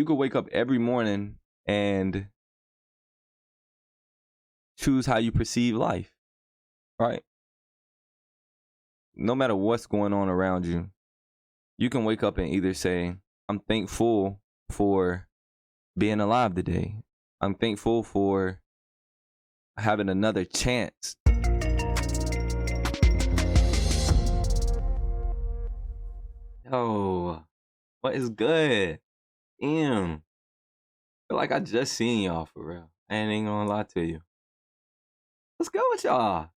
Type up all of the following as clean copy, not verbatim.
You could wake up every morning and choose how you perceive life, right? No matter what's going on around you, you can wake up and either say, I'm thankful for being alive today. I'm thankful for having another chance. Yo, what is good? Damn. Feel like I just seen y'all for real. I ain't even gonna lie to you. What's good with y'all?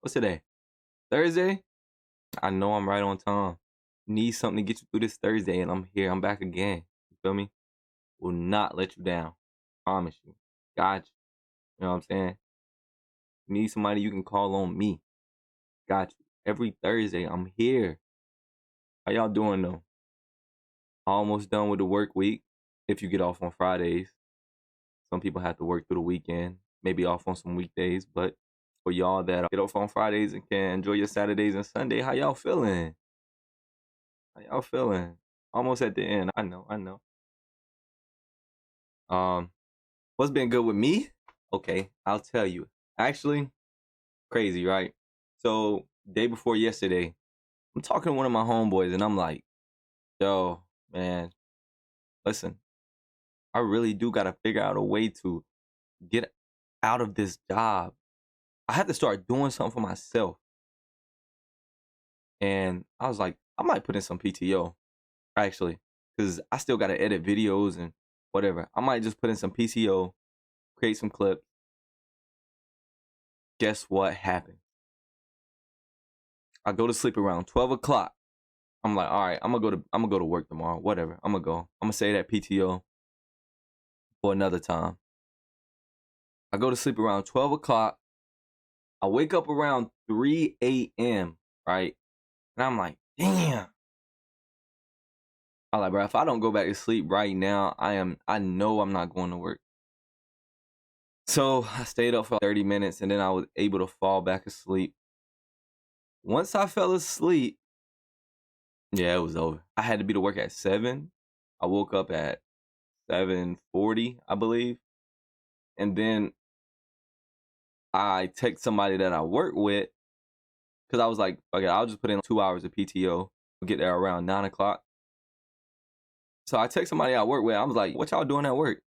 What's today? Thursday? I know I'm right on time. Need something to get you through this Thursday, and I'm here. I'm back again. You feel me? Will not let you down. Promise you. Got you. You know what I'm saying? Need somebody you can call on me. Got you. Every Thursday, I'm here. How y'all doing though? Almost done with the work week. If you get off on Fridays. Some people have to work through the weekend. Maybe off on some weekdays. But for y'all that get off on Fridays and can enjoy your Saturdays and Sunday, how y'all feeling? How y'all feeling? Almost at the end. I know. What's been good with me? Okay, I'll tell you. Actually, crazy, right? So, day before yesterday, I'm talking to one of my homeboys and I'm like, yo, man, listen, I really do got to figure out a way to get out of this job. I had to start doing something for myself. And I was like, I might put in some PTO, actually, because I still got to edit videos and whatever. I might just put in some PTO, create some clips. Guess what happened? I go to sleep around 12 o'clock. I'm like, all right, I'm gonna go to work tomorrow. Whatever. I'm gonna say that PTO for another time. I go to sleep around 12 o'clock. I wake up around 3 a.m., right? And I'm like, damn. I'm like, bro, if I don't go back to sleep right now, I know I'm not going to work. So I stayed up for 30 minutes and then I was able to fall back asleep. Once I fell asleep, yeah, it was over. I had to be to work at 7. I woke up at 7:40, I believe. And then I text somebody that I work with because I was like, okay, I'll just put in 2 hours of PTO. We'll get there around 9 o'clock. So I text somebody I work with. I was like, what y'all doing at work?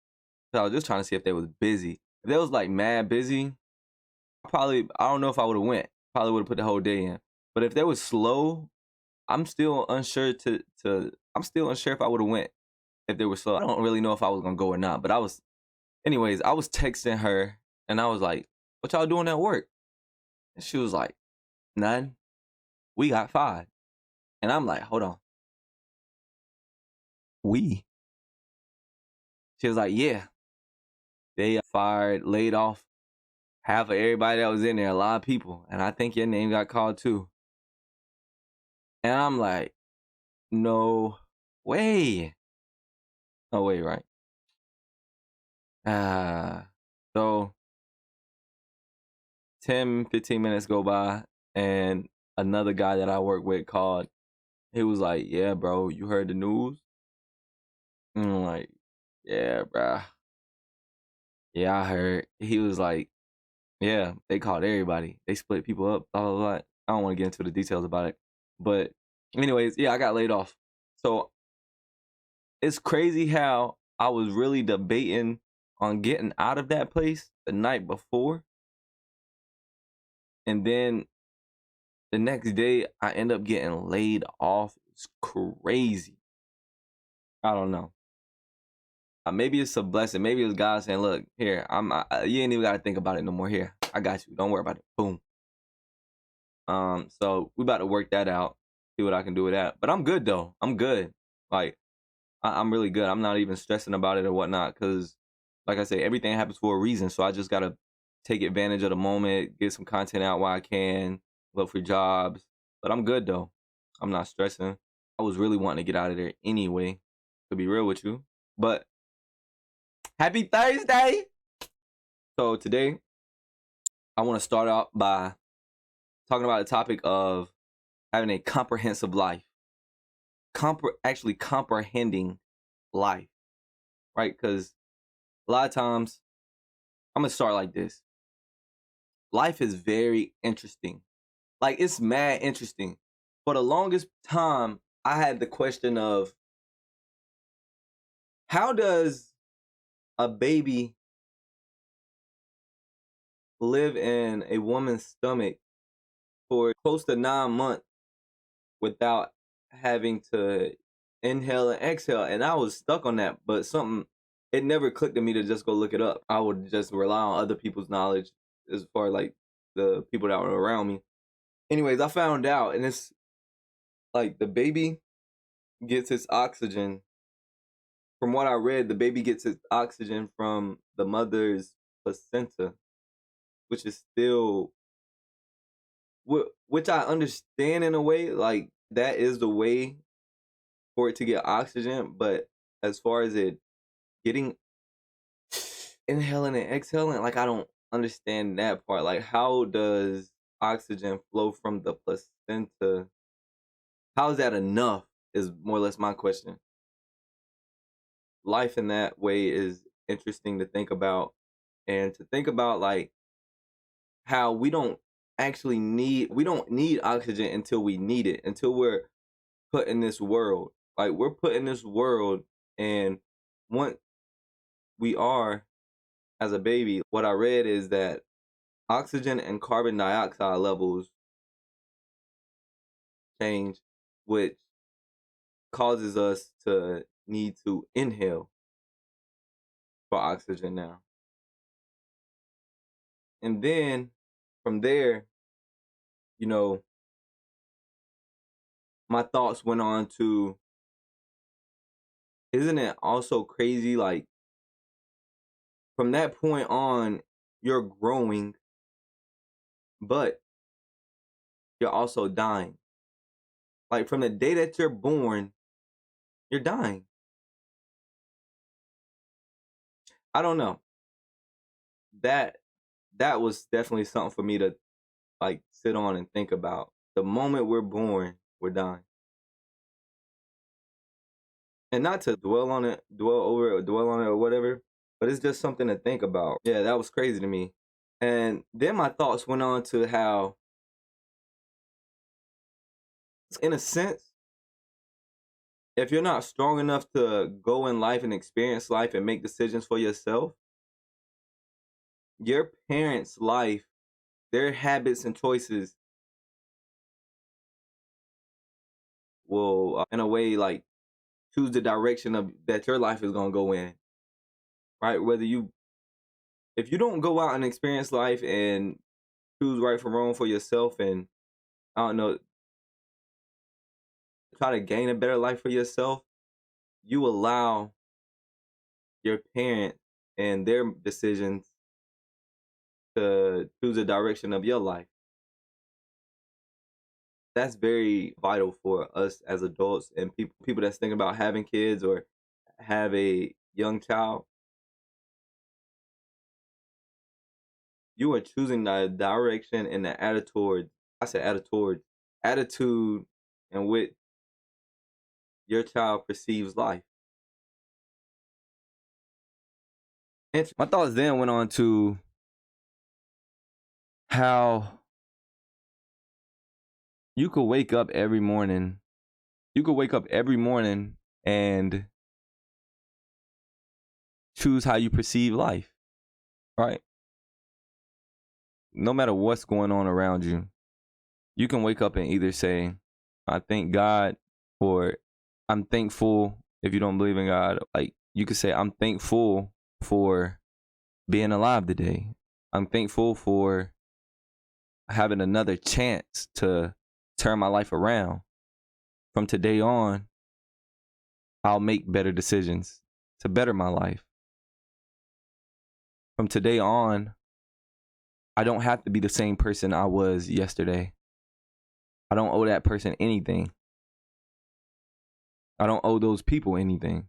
So I was just trying to see if they was busy. If they was like mad busy, I don't know if I would have went. Probably would have put the whole day in. But if they was slow, I'm still unsure I'm still unsure if I would have went if they were slow. I don't really know if I was gonna go or not. But I was texting her and I was like, what y'all doing at work? And she was like, none. We got 5. And I'm like, hold on. We? She was like, yeah. They laid off half of everybody that was in there, a lot of people. And I think your name got called too. And I'm like, no way. No way, right? So 10, 15 minutes go by and another guy that I work with called. He was like, yeah, bro, you heard the news? And I'm like, yeah, bro. Yeah, I heard. He was like, yeah, they called everybody. They split people up, blah, blah, blah. I don't want to get into the details about it. But anyways, yeah, I got laid off. So it's crazy how I was really debating on getting out of that place the night before. And then the next day, I end up getting laid off. It's crazy. I don't know. Maybe it's a blessing. Maybe it's God saying, look, here, you ain't even got to think about it no more. Here, I got you. Don't worry about it. Boom. So we about to work that out, see what I can do with that. But I'm good though. I'm good. Like, I'm really good. I'm not even stressing about it or whatnot because, like I say, everything happens for a reason. So I just got to take advantage of the moment, get some content out while I can, look for jobs. But I'm good though. I'm not stressing. I was really wanting to get out of there anyway, to be real with you. But happy Thursday! So today, I want to start out by talking about the topic of having a comprehensive life. Actually comprehending life. right? Because a lot of times, I'm gonna start like this. Life is very interesting. Like, it's mad interesting. For the longest time, I had the question of, how does a baby live in a woman's stomach for close to 9 months without having to inhale and exhale? And I was stuck on that, but it never clicked to me to just go look it up. I would just rely on other people's knowledge as far as like the people that were around me. Anyways, I found out, and it's like the baby gets its oxygen. From what I read, the baby gets its oxygen from the mother's placenta, which is still, which I understand in a way, like that is the way for it to get oxygen. But as far as it getting inhaling and exhaling, like I don't understand that part. Like, how does oxygen flow from the placenta? How is that enough? Is more or less my question. Life in that way is interesting to think about, and to think about like how we don't need oxygen until we need it, until we're put in this world. Like, we're put in this world, and once we are, as a baby, what I read is that oxygen and carbon dioxide levels change, which causes us to need to inhale for oxygen now. And then from there, you know, my thoughts went on to, isn't it also crazy? Like, from that point on, you're growing, but you're also dying. Like, from the day that you're born, you're dying. I don't know. That was definitely something for me to like sit on and think about. The moment we're born, we're dying. And not to dwell on it, dwell over it, or dwell on it or whatever, but it's just something to think about. Yeah, that was crazy to me. And then my thoughts went on to how, in a sense, if you're not strong enough to go in life and experience life and make decisions for yourself, your parents' life, their habits and choices will, in a way, like choose the direction of that your life is gonna go in, right? If you don't go out and experience life and choose right from wrong for yourself, and I don't know, try to gain a better life for yourself, you allow your parents and their decisions to choose the direction of your life. That's very vital for us as adults and people that's thinking about having kids or have a young child. You are choosing the direction and the attitude in which your child perceives life. My thoughts then went on to how you could wake up every morning. You could wake up every morning and choose how you perceive life, right? No matter what's going on around you, you can wake up and either say, I thank God for, I'm thankful. If you don't believe in God, like, you could say, I'm thankful for being alive today. I'm thankful for having another chance to turn my life around. From today on, I'll make better decisions to better my life. From today on, I don't have to be the same person I was yesterday. I don't owe that person anything. I don't owe those people anything.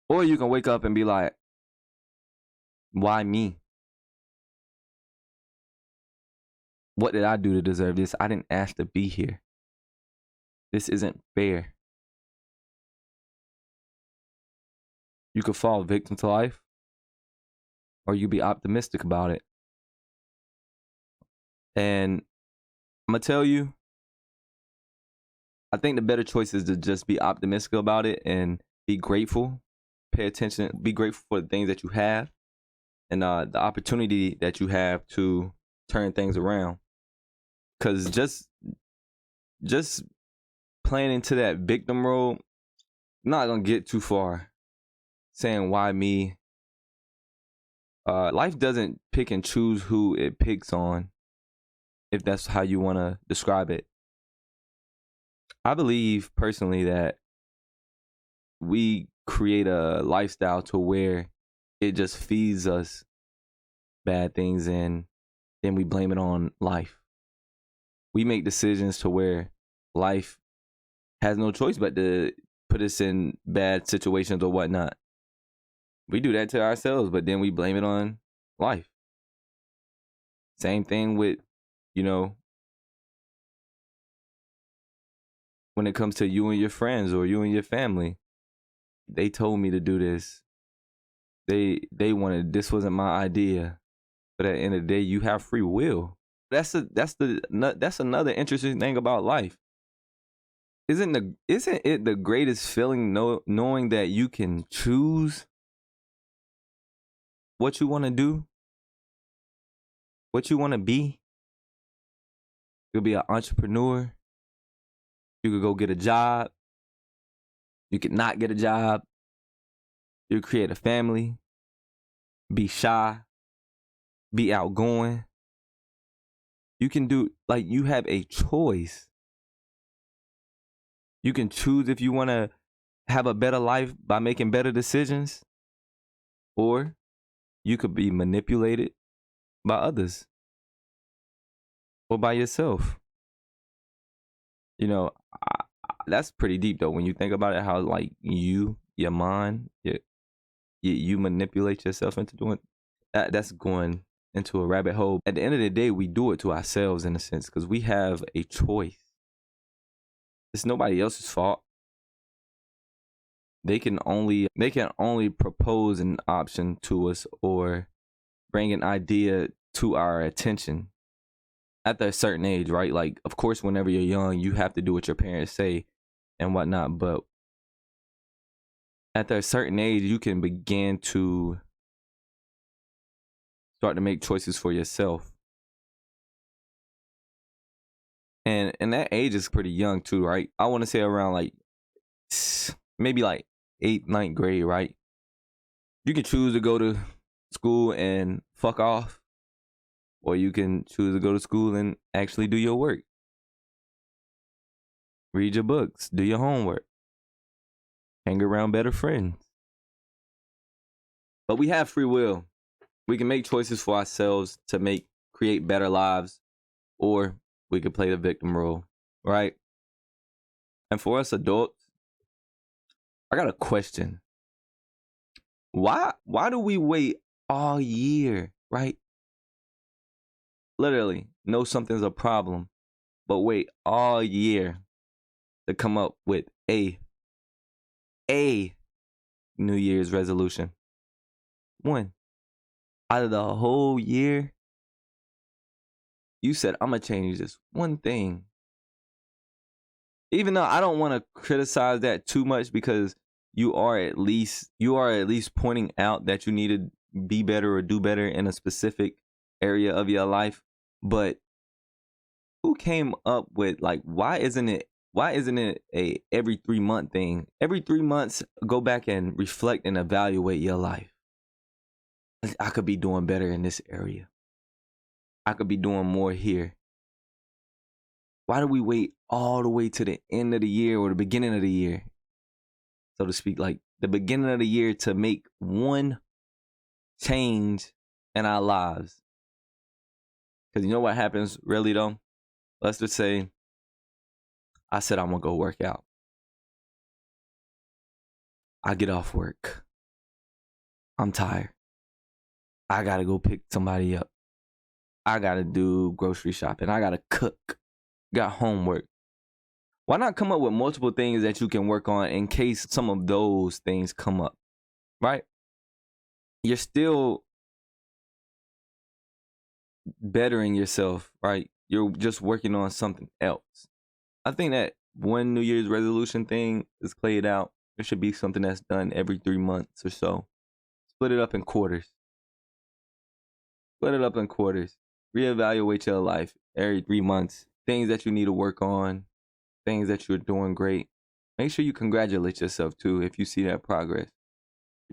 Or you can wake up and be like, why me? What did I do to deserve this? I didn't ask to be here. This isn't fair. You could fall victim to life, or you be optimistic about it. And I'm gonna tell you, I think the better choice is to just be optimistic about it and be grateful. Pay attention, be grateful for the things that you have and the opportunity that you have to turn things around. Because just playing into that victim role, not gonna get too far. Saying why me? Life doesn't pick and choose who it picks on, if that's how you want to describe it. I believe personally that we create a lifestyle to where it just feeds us bad things and then we blame it on life. We make decisions to where life has no choice but to put us in bad situations or whatnot. We do that to ourselves, but then we blame it on life. Same thing with, when it comes to you and your friends or you and your family. They told me to do this. They wanted, this wasn't my idea. But at the end of the day, you have free will. That's another interesting thing about life. Isn't it the greatest feeling knowing that you can choose what you want to do, what you want to be? You could be an entrepreneur. You could go get a job. You could not get a job. You could create a family. Be shy. Be outgoing. You can do, you have a choice. You can choose if you want to have a better life by making better decisions, or you could be manipulated by others or by yourself. That's pretty deep though when you think about it, how your mind, you manipulate yourself into doing that. That's going into a rabbit hole. At the end of the day, we do it to ourselves in a sense because we have a choice. It's nobody else's fault. They can only propose an option to us or bring an idea to our attention at a certain age, right? Like, of course, whenever you're young, you have to do what your parents say and whatnot. But at a certain age, you can begin to start to make choices for yourself. And that age is pretty young too, right? I want to say around maybe 8th, 9th grade, right? You can choose to go to school and fuck off, or you can choose to go to school and actually do your work. Read your books, do your homework, hang around better friends. But we have free will. We can make choices for ourselves to create better lives, or we could play the victim role, right? And for us adults, I got a question. Why do we wait all year, right? Literally, know something's a problem, but wait all year to come up with a New Year's resolution. One. Out of the whole year, you said, I'm going to change this one thing. Even though I don't want to criticize that too much because you are at least pointing out that you need to be better or do better in a specific area of your life. But who came up with why isn't it a every 3-month thing? Every 3 months, go back and reflect and evaluate your life. I could be doing better in this area. I could be doing more here. Why do we wait all the way to the end of the year or the beginning of the year, so to speak, like the beginning of the year, to make one change in our lives? Because you know what happens really though? Let's just say I said I'm going to go work out. I get off work. I'm tired. I got to go pick somebody up. I got to do grocery shopping. I got to cook. Got homework. Why not come up with multiple things that you can work on in case some of those things come up? right? You're still bettering yourself, right? You're just working on something else. I think that one New Year's resolution thing is played out. It should be something that's done every 3 months or so. Split it up in quarters. Split it up in quarters. Reevaluate your life every 3 months. Things that you need to work on, things that you're doing great. Make sure you congratulate yourself too if you see that progress.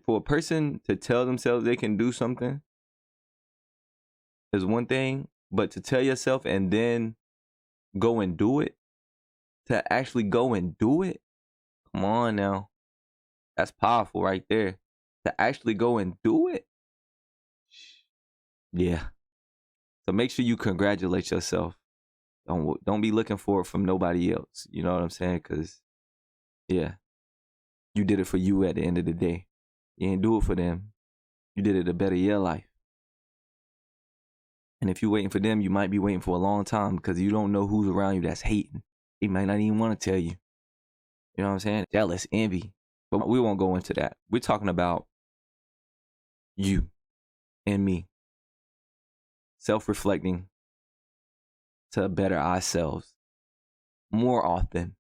For a person to tell themselves they can do something is one thing, but to tell yourself and then go and do it, to actually go and do it, come on now. That's powerful right there. To actually go and do it, yeah. So make sure you congratulate yourself. Don't be looking for it from nobody else. You know what I'm saying? Because, yeah, you did it for you at the end of the day. You didn't do it for them. You did it to better your life. And if you're waiting for them, you might be waiting for a long time because you don't know who's around you that's hating. They might not even want to tell you. You know what I'm saying? Jealous, envy. But we won't go into that. We're talking about you and me. Self-reflecting to better ourselves more often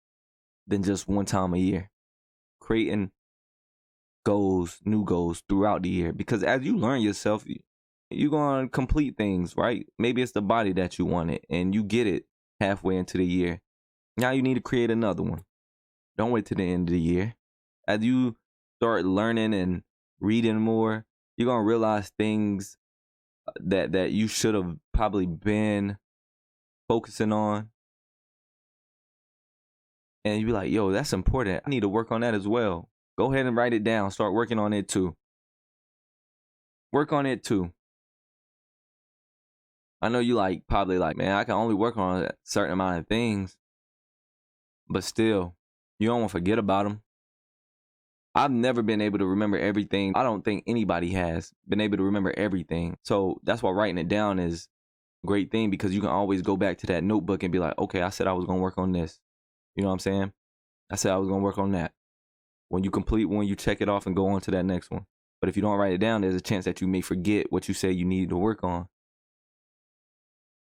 than just one time a year. Creating goals, new goals throughout the year. Because as you learn yourself, you're going to complete things, right? Maybe it's the body that you wanted and you get it halfway into the year. Now you need to create another one. Don't wait till the end of the year. As you start learning and reading more, you're going to realize things that you should have probably been focusing on. And you be like, yo, that's important. I need to work on that as well. Go ahead and write it down. Start working on it too. Work on it too. I know you probably man, I can only work on a certain amount of things. But still, you don't want to forget about them. I've never been able to remember everything. I don't think anybody has been able to remember everything. So that's why writing it down is a great thing because you can always go back to that notebook and be like, okay, I said I was going to work on this. You know what I'm saying? I said I was going to work on that. When you complete one, you check it off and go on to that next one. But if you don't write it down, there's a chance that you may forget what you say you needed to work on.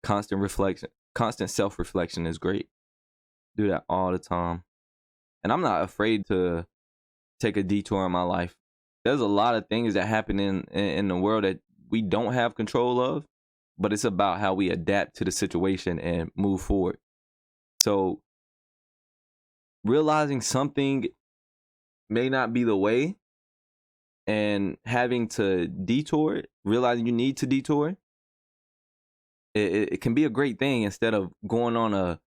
Constant reflection, constant self-reflection is great. Do that all the time. And I'm not afraid to take a detour in my life. There's a lot of things that happen in the world that we don't have control of, but it's about how we adapt to the situation and move forward. So realizing something may not be the way and having to detour, realizing you need to detour, it can be a great thing instead of going on,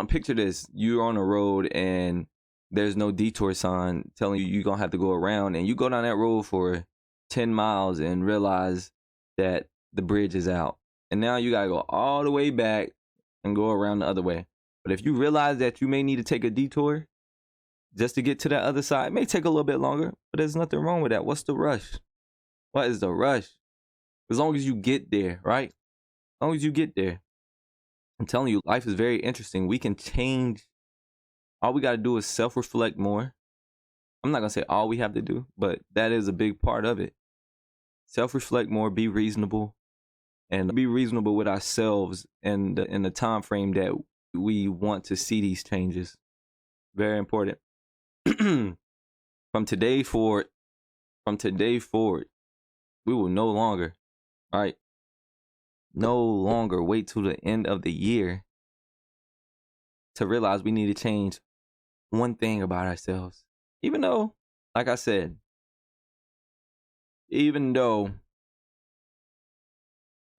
picture this, you're on a road and there's no detour sign telling you you're going to have to go around, and you go down that road for 10 miles and realize that the bridge is out. And now you got to go all the way back and go around the other way. But if you realize that you may need to take a detour just to get to that other side, it may take a little bit longer, but there's nothing wrong with that. What's the rush? What is the rush? As long as you get there, right? As long as you get there. I'm telling you, life is very interesting. We can change. All we got to do is self-reflect more. I'm not going to say all we have to do, but that is a big part of it. Self-reflect more, be reasonable, and be reasonable with ourselves and in the time frame that we want to see these changes. Very important. From today forward, we will no longer, right? No longer wait till the end of the year to realize we need to change one thing about ourselves. Even though, like I said, even though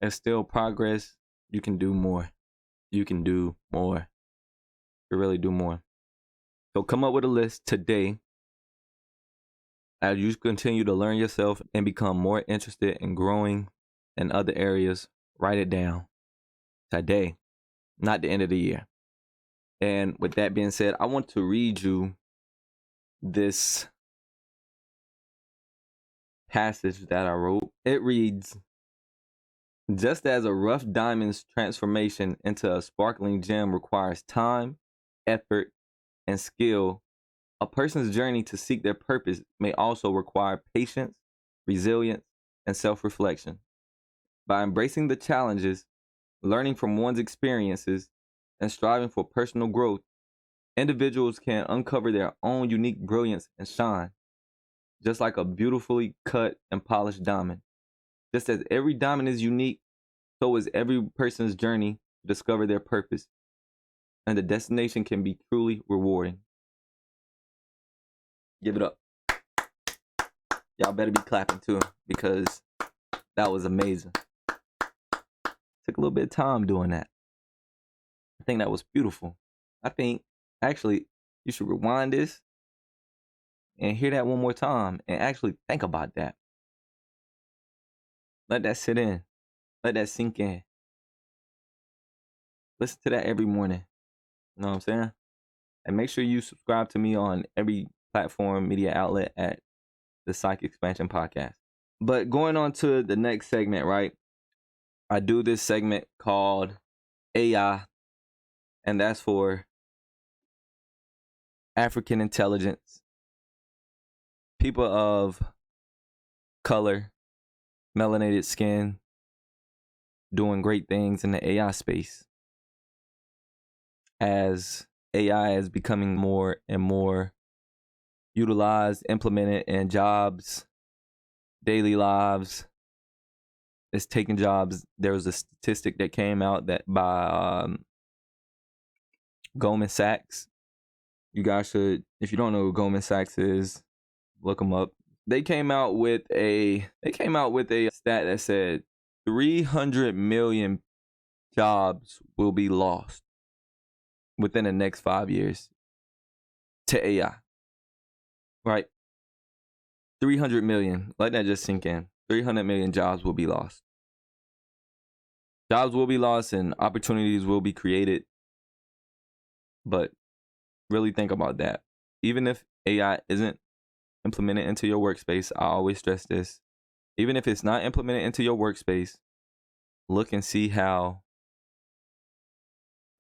there's still progress, you can do more. You can do more. You really do more. So come up with a list today. As you continue to learn yourself and become more interested in growing in other areas, write it down today, not the end of the year. And with that being said, I want to read you this passage that I wrote. It reads, just as a rough diamond's transformation into a sparkling gem requires time, effort, and skill, A person's journey to seek their purpose may also require patience, resilience, and self-reflection. By embracing the challenges, learning from one's experiences, and striving for personal growth, individuals can uncover their own unique brilliance and shine, just like a beautifully cut and polished diamond. Just as every diamond is unique, so is every person's journey to discover their purpose, and the destination can be truly rewarding. Give it up. Y'all better be clapping too, because that was amazing. Took a little bit of time doing that. I think that was beautiful. I think, actually, you should rewind this and hear that one more time and actually think about that. Let that sit in. Let that sink in. Listen to that every morning. You know what I'm saying? And make sure you subscribe to me on every platform, media outlet at the Psych Expansion Podcast. But going on to the next segment, right? I do this segment called AI, and that's for African intelligence, people of color, melanated skin, doing great things in the AI space. As AI is becoming more and more utilized, implemented in jobs, daily lives, it's taking jobs. There was a statistic that came out that by Goldman Sachs. You guys should, if you don't know who Goldman Sachs is, look them up. They came out with a stat that said 300 million jobs will be lost within the next 5 years to AI. Right? 300 million. Let that just sink in. 300 million jobs will be lost. Jobs will be lost and opportunities will be created. But really think about that. Even if AI isn't implemented into your workspace, I always stress this. Even if it's not implemented into your workspace, look and see how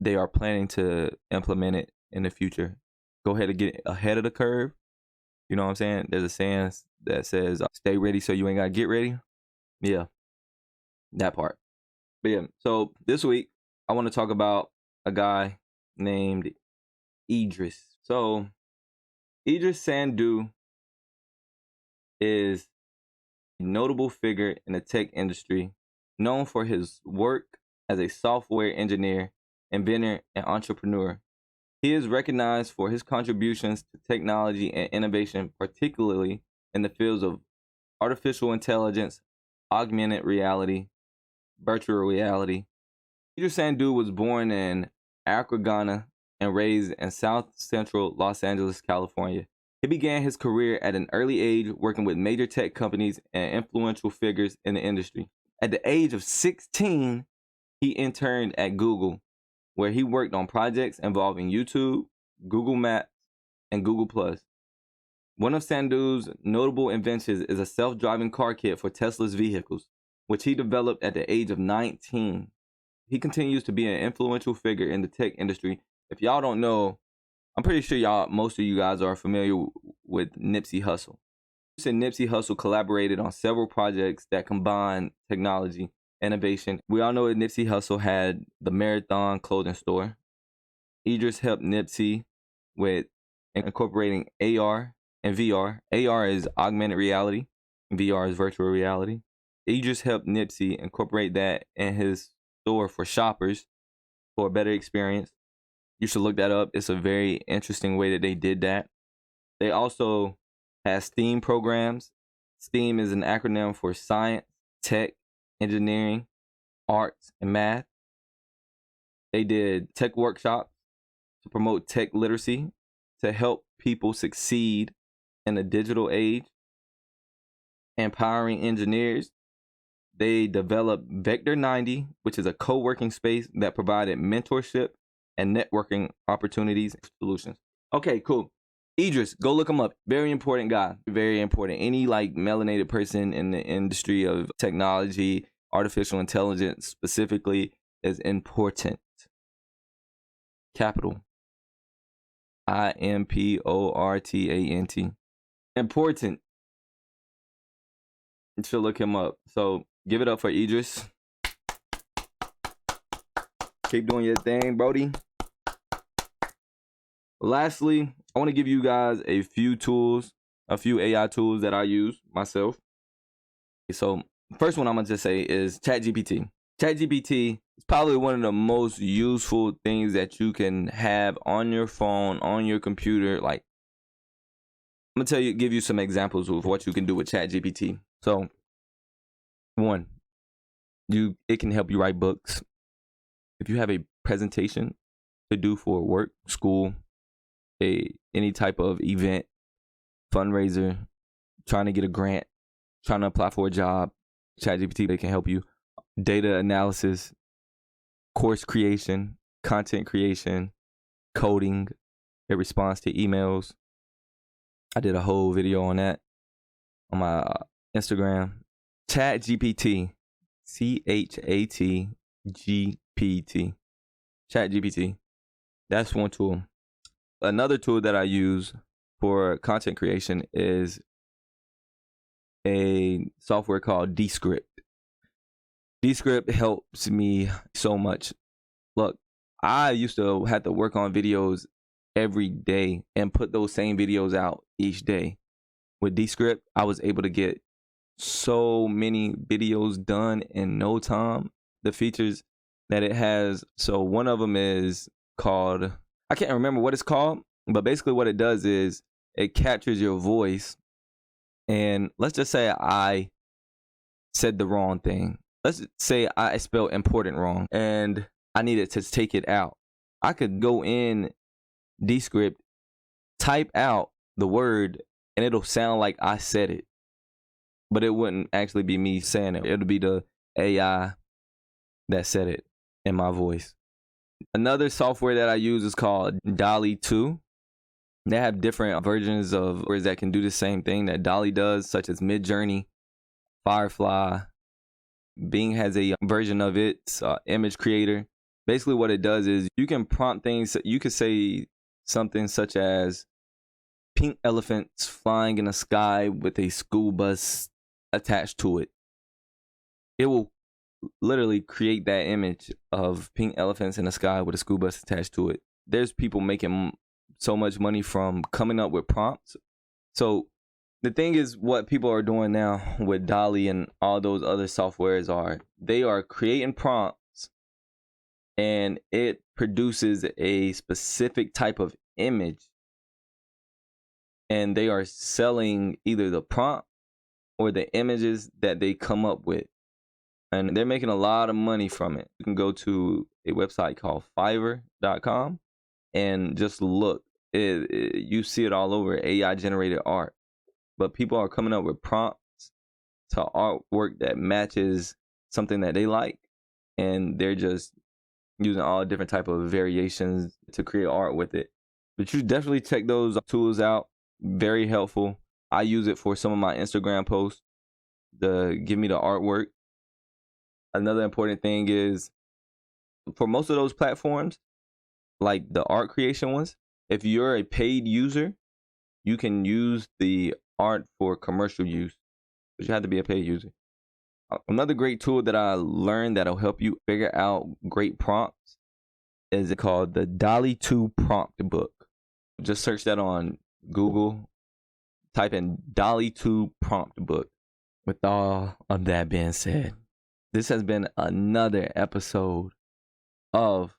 they are planning to implement it in the future. Go ahead and get ahead of the curve. You know what I'm saying? There's a saying that says, stay ready so you ain't got to get ready. Yeah, that part. But yeah, so this week, I want to talk about a guy named Idris. So, Idris Sandu is a notable figure in the tech industry, known for his work as a software engineer, inventor, and entrepreneur. He is recognized for his contributions to technology and innovation, particularly in the fields of artificial intelligence, augmented reality, virtual reality. Idris Sandu was born in Accra, Ghana, and raised in South Central Los Angeles, California. He began his career at an early age working with major tech companies and influential figures in the industry. At the age of 16, he interned at Google, where he worked on projects involving YouTube, Google Maps, and Google+. One of Sandu's notable inventions is a self-driving car kit for Tesla's vehicles, which he developed at the age of 19. He continues to be an influential figure in the tech industry. If y'all don't know, I'm pretty sure most of you guys are familiar with Nipsey Hussle. Nipsey Hussle collaborated on several projects that combine technology, innovation. We all know that Nipsey Hussle had the Marathon clothing store. Idris helped Nipsey with incorporating AR and VR. AR is augmented reality, VR is virtual reality. Idris helped Nipsey incorporate that in his store for shoppers for a better experience. You should look that up. It's a very interesting way that they did that. They also have STEAM programs. STEAM is an acronym for science, tech, engineering, arts, and math. They did tech workshops to promote tech literacy, to help people succeed in the digital age. Empowering engineers. They developed Vector 90, which is a co-working space that provided mentorship and networking opportunities and solutions. Okay, cool. Idris, go look him up. Very important guy. Very important. Any melanated person in the industry of technology, artificial intelligence specifically, is important. Capital. Important. Important. You should look him up. So give it up for Idris. Keep doing your thing, Brody. Lastly, I want to give you guys a few tools, a few AI tools that I use myself. So first one I'm going to just say is ChatGPT. ChatGPT is probably one of the most useful things that you can have on your phone, on your computer. Like, I'm going to give you some examples of what you can do with ChatGPT. So, one, it can help you write books. If you have a presentation to do for work, school, any type of event, fundraiser, trying to get a grant, trying to apply for a job, ChatGPT, they can help you. Data analysis, course creation, content creation, coding, a response to emails. I did a whole video on that on my Instagram. ChatGPT, ChatGPT. ChatGPT. That's one tool. Another tool that I use for content creation is a software called Descript. Descript helps me so much. Look, I used to have to work on videos every day and put those same videos out each day. With Descript, I was able to get so many videos done in no time. The features that it has, so one of them is called, I can't remember what it's called, but basically what it does is it captures your voice. And let's just say I said the wrong thing. Let's say I spelled important wrong and I needed to take it out. I could go in Descript, type out the word, and it'll sound like I said it. But it wouldn't actually be me saying it. It'll be the AI that said it in my voice. Another software that I use is called DALL-E 2. They have different versions of words that can do the same thing that DALL-E does, such as Midjourney, Firefly. Bing has a version of its image creator. Basically what it does is you can prompt things. You could say something such as pink elephants flying in the sky with a school bus attached to it. It will literally create that image of pink elephants in the sky with a school bus attached to it. There's people making so much money from coming up with prompts. So the thing is, what people are doing now with DALL-E and all those other softwares they are creating prompts and it produces a specific type of image, and they are selling either the prompt or the images that they come up with, and they're making a lot of money from it. You can go to a website called Fiverr.com and just look. You see it all over, AI generated art. But people are coming up with prompts to artwork that matches something that they like, and they're just using all different type of variations to create art with it. But you definitely check those tools out. Very helpful. I use it for some of my Instagram posts to give me the artwork. Another important thing is, for most of those platforms, like the art creation ones, if you're a paid user, you can use the art for commercial use, but you have to be a paid user. Another great tool that I learned that'll help you figure out great prompts is called the DALL-E 2 prompt book. Just search that on Google, type in DALL-E 2 prompt book. With all of that being said, this has been another episode of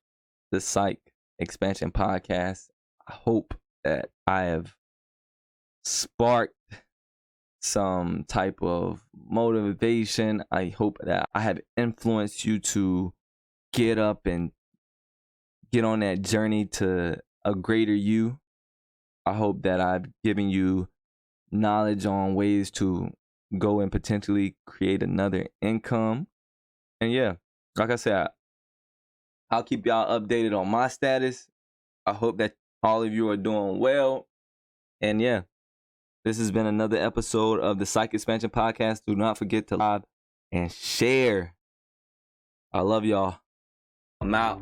the Psych Expansion Podcast. I hope that I have sparked some type of motivation. I hope that I have influenced you to get up and get on that journey to a greater you. I hope that I've given you knowledge on ways to go and potentially create another income. And yeah, like I said, I'll keep y'all updated on my status. I hope that all of you are doing well. And yeah, this has been another episode of the Psych Expansion Podcast. Do not forget to like and share. I love y'all. I'm out.